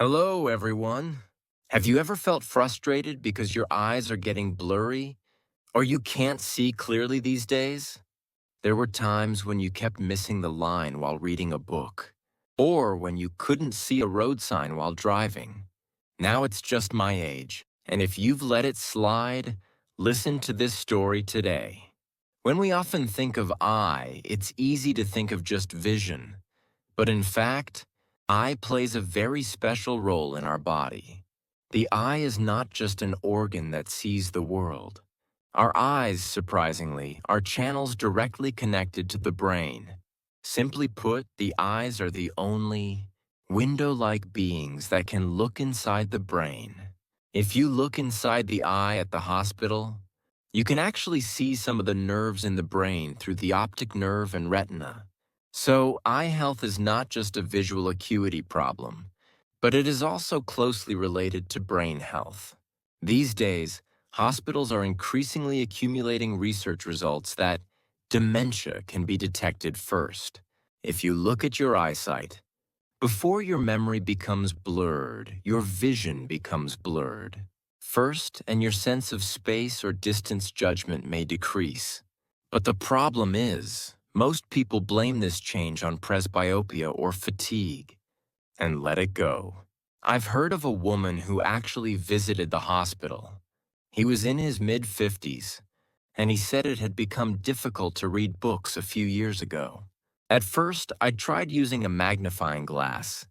Hello, everyone. Have you ever felt frustrated because your eyes are getting blurry or you can't see clearly these days? There were times when you kept missing the line while reading a book, or when you couldn't see a road sign while driving. Now it's just my age, and if you've let it slide, listen to this story today. When we often think of eye, it's easy to think of just vision. But in fact, eye plays a very special role in our body. The eye is not just an organ that sees the world. Our eyes, surprisingly, are channels directly connected to the brain. Simply put, the eyes are the only window-like beings that can look inside the brain. If you look inside the eye at the hospital, you can actually see some of the nerves in the brain through the optic nerve and retina. So, eye health is not just a visual acuity problem, but it is also closely related to brain health. These days, hospitals are increasingly accumulating research results that dementia can be detected first. If you look at your eyesight, before your memory becomes blurred, your vision becomes blurred first, and your sense of space or distance judgment may decrease. But the problem is, most people blame this change on presbyopia or fatigue and let it go. I've heard of a woman who actually visited the hospital. He was in his mid-50s, and he said it had become difficult to read books a few years ago. At first, I tried using a magnifying glass,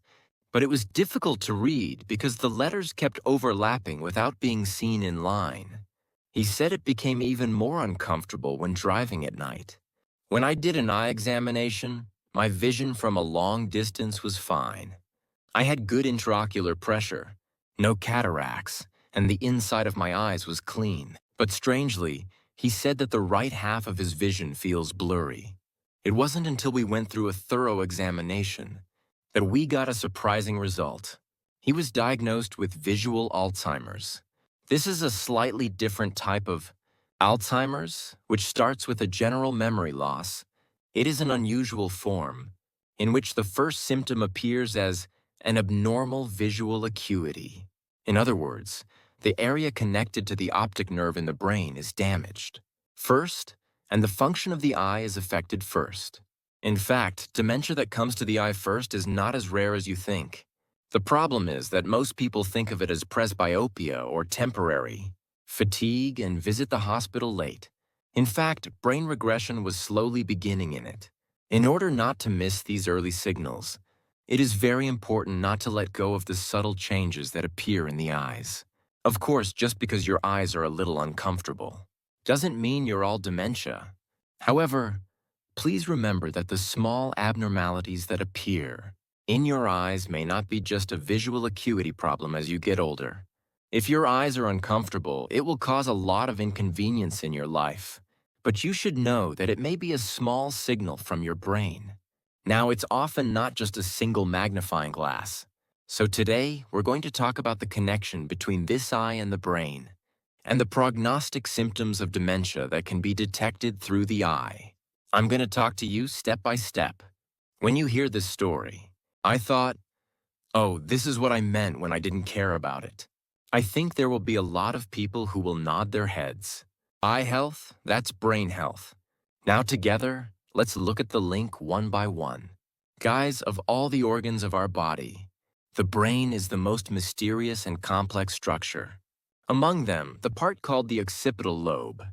but it was difficult to read because the letters kept overlapping without being seen in line. He said it became even more uncomfortable when driving at night. When I did an eye examination, my vision from a long distance was fine. I had good intraocular pressure, no cataracts, and the inside of my eyes was clean. But strangely, he said that the right half of his vision feels blurry. It wasn't until we went through a thorough examination that we got a surprising result. He was diagnosed with visual Alzheimer's. This is a slightly different type of Alzheimer's, which starts with a general memory loss. It is an unusual form, in which the first symptom appears as an abnormal visual acuity. In other words, the area connected to the optic nerve in the brain is damaged first, and the function of the eye is affected first. In fact, dementia that comes to the eye first is not as rare as you think. The problem is that most people think of it as presbyopia or temporary fatigue and visit the hospital late. In fact, brain regression was slowly beginning in it. In order not to miss these early signals, it is very important not to let go of the subtle changes that appear in the eyes. Of course, just because your eyes are a little uncomfortable doesn't mean you're all dementia. However, please remember that the small abnormalities that appear in your eyes may not be just a visual acuity problem as you get older. If your eyes are uncomfortable, it will cause a lot of inconvenience in your life. But you should know that it may be a small signal from your brain. Now, it's often not just a single magnifying glass. So today, we're going to talk about the connection between this eye and the brain, and the prognostic symptoms of dementia that can be detected through the eye. I'm going to talk to you step by step. When you hear this story, I thought, oh, this is what I meant when I didn't care about it. I think there will be a lot of people who will nod their heads. Eye health, that's brain health. Now together, let's look at the link one by one. Guys, of all the organs of our body, the brain is the most mysterious and complex structure. Among them, the part called the occipital lobe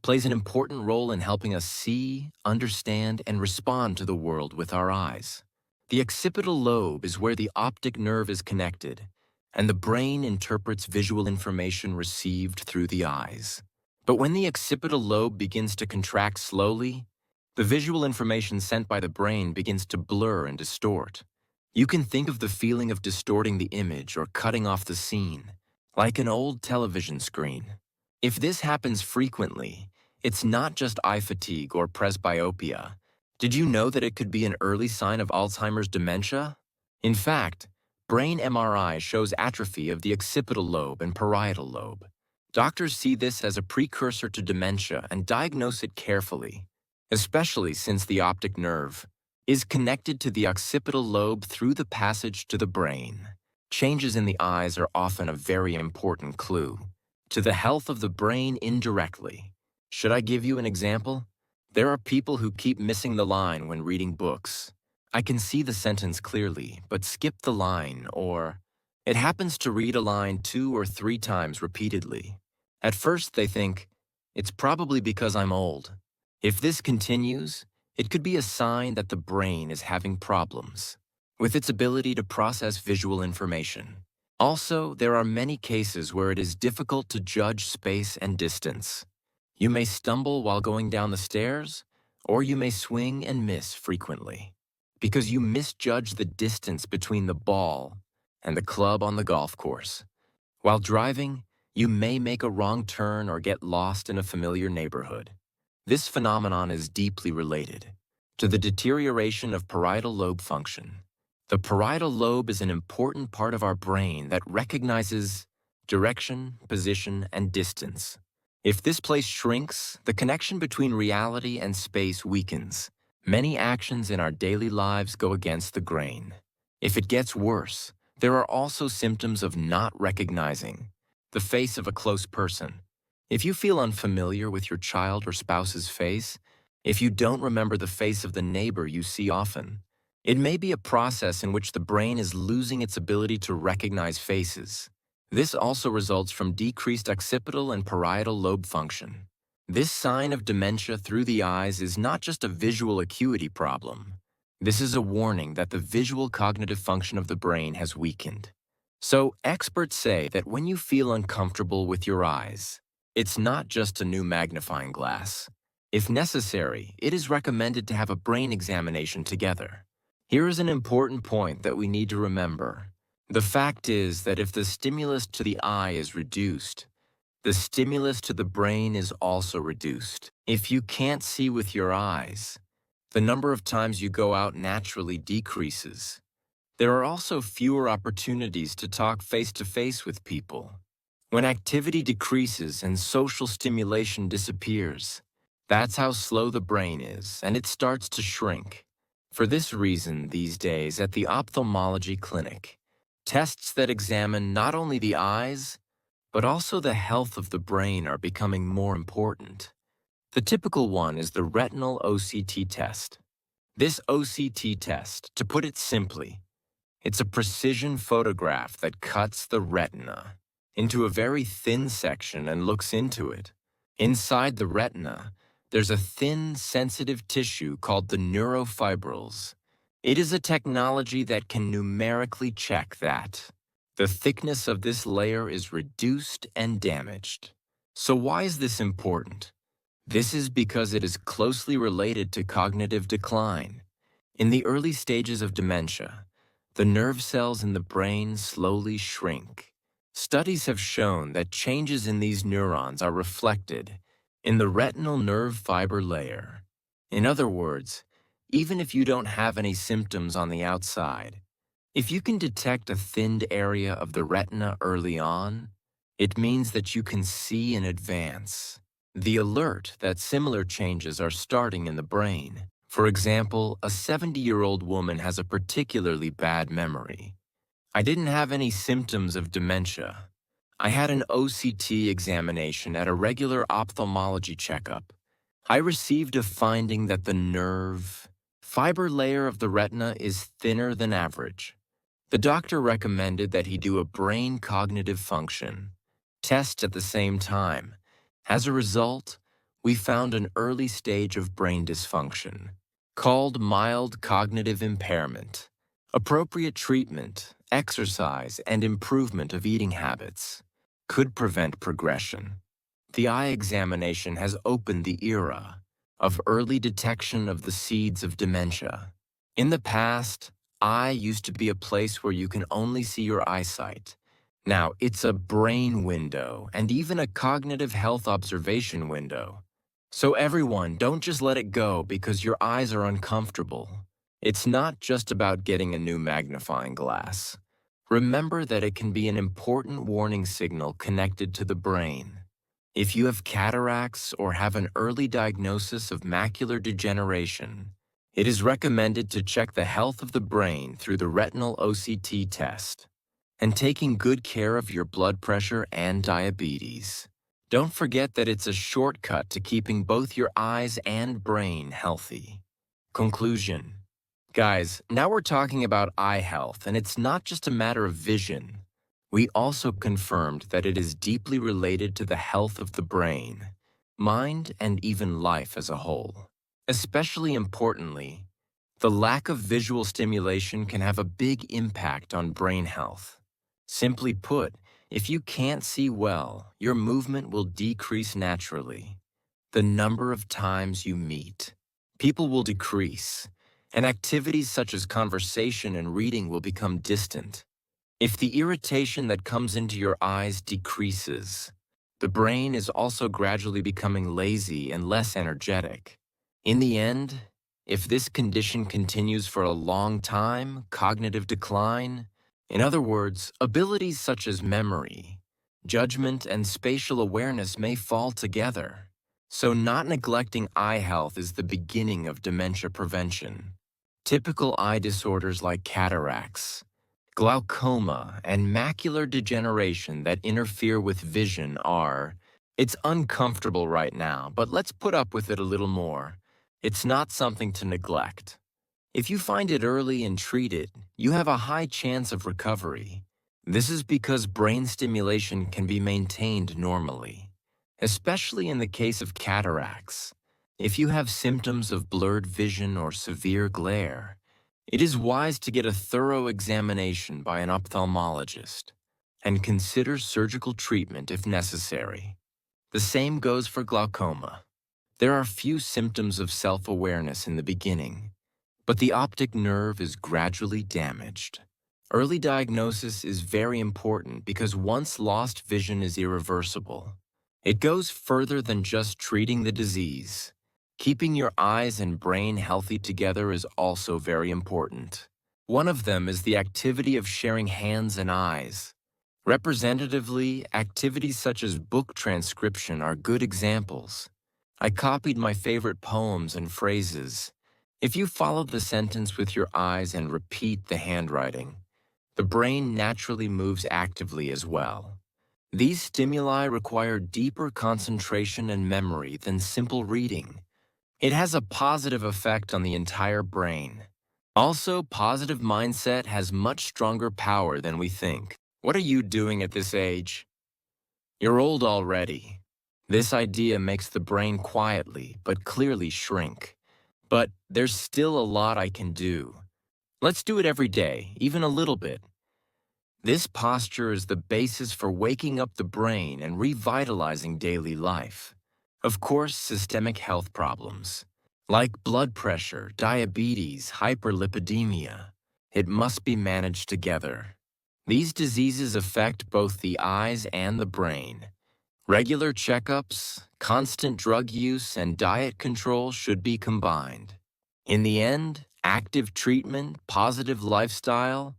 plays an important role in helping us see, understand, and respond to the world with our eyes. The occipital lobe is where the optic nerve is connected, and the brain interprets visual information received through the eyes. But when the occipital lobe begins to contract slowly, the visual information sent by the brain begins to blur and distort. You can think of the feeling of distorting the image or cutting off the scene, like an old television screen. If this happens frequently, it's not just eye fatigue or presbyopia. Did you know that it could be an early sign of Alzheimer's dementia? In fact, brain MRI shows atrophy of the occipital lobe and parietal lobe. Doctors see this as a precursor to dementia and diagnose it carefully, especially since the optic nerve is connected to the occipital lobe through the passage to the brain. Changes in the eyes are often a very important clue to the health of the brain indirectly. Should I give you an example? There are people who keep missing the line when reading books. I can see the sentence clearly, but skip the line, or it happens to read a line 2 or 3 times repeatedly. At first, they think, it's probably because I'm old. If this continues, it could be a sign that the brain is having problems with its ability to process visual information. Also, there are many cases where it is difficult to judge space and distance. You may stumble while going down the stairs, or you may swing and miss frequently because you misjudge the distance between the ball and the club on the golf course. While driving, you may make a wrong turn or get lost in a familiar neighborhood. This phenomenon is deeply related to the deterioration of parietal lobe function. The parietal lobe is an important part of our brain that recognizes direction, position, and distance. If this place shrinks, the connection between reality and space weakens. Many actions in our daily lives go against the grain. If it gets worse, there are also symptoms of not recognizing the face of a close person. If you feel unfamiliar with your child or spouse's face, if you don't remember the face of the neighbor you see often, it may be a process in which the brain is losing its ability to recognize faces. This also results from decreased occipital and parietal lobe function. This sign of dementia through the eyes is not just a visual acuity problem. This is a warning that the visual cognitive function of the brain has weakened. So, experts say that when you feel uncomfortable with your eyes, it's not just a new magnifying glass. If necessary, it is recommended to have a brain examination together. Here is an important point that we need to remember. The fact is that if the stimulus to the eye is reduced, the stimulus to the brain is also reduced. If you can't see with your eyes, the number of times you go out naturally decreases. There are also fewer opportunities to talk face-to-face with people. When activity decreases and social stimulation disappears, that's how slow the brain is, and it starts to shrink. For this reason, these days at the ophthalmology clinic, tests that examine not only the eyes, but also the health of the brain are becoming more important. The typical one is the retinal OCT test. This OCT test, to put it simply, it's a precision photograph that cuts the retina into a very thin section and looks into it. Inside the retina, there's a thin, sensitive tissue called the neurofibrils. It is a technology that can numerically check that the thickness of this layer is reduced and damaged. So why is this important? This is because it is closely related to cognitive decline. In the early stages of dementia, the nerve cells in the brain slowly shrink. Studies have shown that changes in these neurons are reflected in the retinal nerve fiber layer. In other words, even if you don't have any symptoms on the outside, if you can detect a thinned area of the retina early on, it means that you can see in advance the alert that similar changes are starting in the brain. For example, a 70-year-old woman has a particularly bad memory. I didn't have any symptoms of dementia. I had an OCT examination at a regular ophthalmology checkup. I received a finding that the nerve fiber layer of the retina is thinner than average. The doctor recommended that he do a brain cognitive function test at the same time. As a result, we found an early stage of brain dysfunction called mild cognitive impairment. Appropriate treatment, exercise, and improvement of eating habits could prevent progression. The eye examination has opened the era of early detection of the seeds of dementia. In the past, eye used to be a place where you can only see your eyesight. Now, it's a brain window and even a cognitive health observation window. So everyone, don't just let it go because your eyes are uncomfortable. It's not just about getting a new magnifying glass. Remember that it can be an important warning signal connected to the brain. If you have cataracts or have an early diagnosis of macular degeneration, it is recommended to check the health of the brain through the retinal OCT test. and taking good care of your blood pressure and diabetes. Don't forget that it's a shortcut to keeping both your eyes and brain healthy. Conclusion. Guys, now we're talking about eye health, and it's not just a matter of vision. We also confirmed that it is deeply related to the health of the brain, mind, and even life as a whole. Especially importantly, the lack of visual stimulation can have a big impact on brain health. Simply put, if you can't see well, your movement will decrease naturally. The number of times you meet, people will decrease, and activities such as conversation and reading will become distant. If the irritation that comes into your eyes decreases, the brain is also gradually becoming lazy and less energetic. In the end, if this condition continues for a long time, cognitive decline, in other words, abilities such as memory, judgment, and spatial awareness may fall together. So not neglecting eye health is the beginning of dementia prevention. Typical eye disorders like cataracts, glaucoma, and macular degeneration that interfere with vision are, it's uncomfortable right now, but let's put up with it a little more. It's not something to neglect. If you find it early and treat it, you have a high chance of recovery. This is because brain stimulation can be maintained normally, especially in the case of cataracts. If you have symptoms of blurred vision or severe glare, it is wise to get a thorough examination by an ophthalmologist and consider surgical treatment if necessary. The same goes for glaucoma. There are few symptoms of self-awareness in the beginning, but the optic nerve is gradually damaged. Early diagnosis is very important because once lost vision is irreversible. It goes further than just treating the disease. Keeping your eyes and brain healthy together is also very important. One of them is the activity of sharing hands and eyes. Representatively, activities such as book transcription are good examples. I copied my favorite poems and phrases. If you follow the sentence with your eyes and repeat the handwriting, the brain naturally moves actively as well. These stimuli require deeper concentration and memory than simple reading. It has a positive effect on the entire brain. Also, positive mindset has much stronger power than we think. What are you doing at this age? You're old already. This idea makes the brain quietly but clearly shrink. But there's still a lot I can do. Let's do it every day, even a little bit. This posture is the basis for waking up the brain and revitalizing daily life. Of course, systemic health problems, like blood pressure, diabetes, hyperlipidemia, it must be managed together. These diseases affect both the eyes and the brain. Regular checkups, constant drug use, and diet control should be combined. In the end, active treatment, positive lifestyle,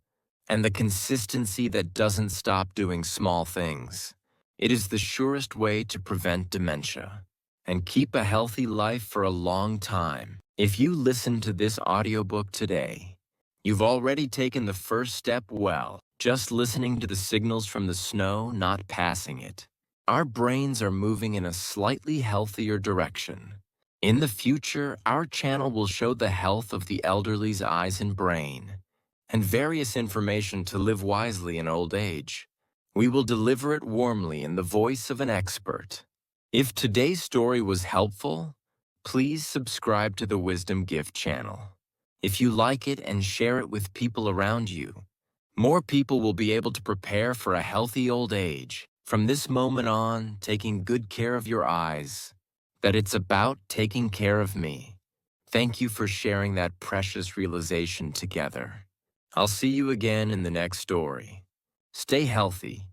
and the consistency that doesn't stop doing small things. It is the surest way to prevent dementia and keep a healthy life for a long time. If you listen to this audiobook today, you've already taken the first step well, just listening to the signals from the snow, not passing it. Our brains are moving in a slightly healthier direction. In the future, our channel will show the health of the elderly's eyes and brain, and various information to live wisely in old age. We will deliver it warmly in the voice of an expert. If today's story was helpful, please subscribe to the Wisdom Gift channel. If you like it and share it with people around you, more people will be able to prepare for a healthy old age. From this moment on, taking good care of your eyes, that it's about taking care of me. Thank you for sharing that precious realization together. I'll see you again in the next story. Stay healthy